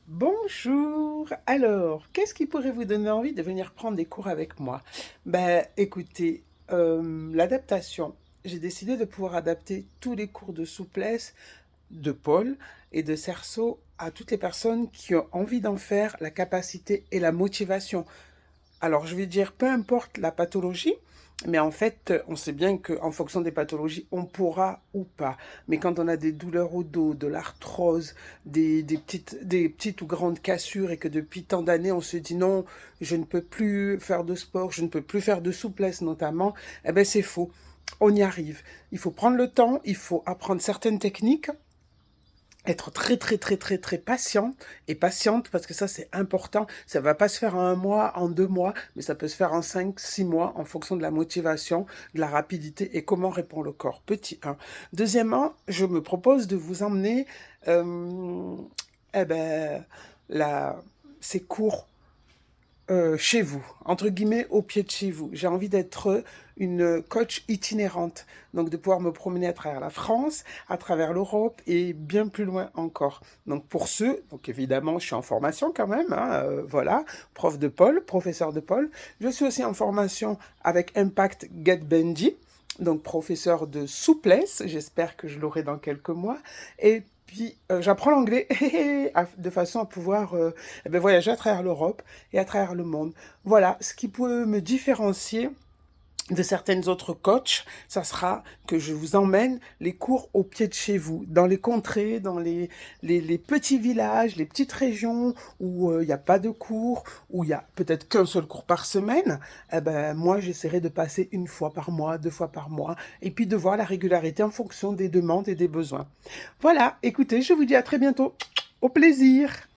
Bonjour. Alors, qu'est-ce qui pourrait vous donner envie de venir prendre des cours avec moi? Ben, écoutez, l'adaptation. J'ai décidé de pouvoir adapter tous les cours de souplesse de Paul et de Cerceau à toutes les personnes qui ont envie d'en faire, la capacité et la motivation. Alors, je vais dire, peu importe la pathologie, mais en fait, on sait bien qu'en fonction des pathologies, on pourra ou pas. Mais quand on a des douleurs au dos, de l'arthrose, des petites ou grandes cassures et que depuis tant d'années, on se dit non, je ne peux plus faire de sport, je ne peux plus faire de souplesse notamment, eh ben c'est faux. On y arrive. Il faut prendre le temps, il faut apprendre certaines techniques, être très, très, très, très, très patient et patiente parce que ça, c'est important. Ça va pas se faire en 1 mois, en 2 mois, mais ça peut se faire en 5, 6 mois en fonction de la motivation, de la rapidité et comment répond le corps. Petit 1. Deuxièmement, je me propose de vous emmener, eh ben, la ces cours chez vous, entre guillemets, «au pied de chez vous». J'ai envie d'être une coach itinérante, donc de pouvoir me promener à travers la France, à travers l'Europe et bien plus loin encore. Donc pour ceux donc évidemment, je suis en formation quand même, hein, voilà, prof de pole, professeur de pole. Je suis aussi en formation avec Impact Get Bendy, donc professeur de souplesse, j'espère que je l'aurai dans quelques mois et puis, j'apprends l'anglais de façon à pouvoir, voyager à travers l'Europe et à travers le monde. Voilà, ce qui peut me différencier de certaines autres coachs, ça sera que je vous emmène les cours au pied de chez vous, dans les contrées, dans les petits villages, les petites régions où il n'y a pas de cours, où il y a peut-être qu'un seul cours par semaine. Eh ben, moi, j'essaierai de passer 1 fois par mois, 2 fois par mois, et puis de voir la régularité en fonction des demandes et des besoins. Voilà, écoutez, je vous dis à très bientôt. Au plaisir.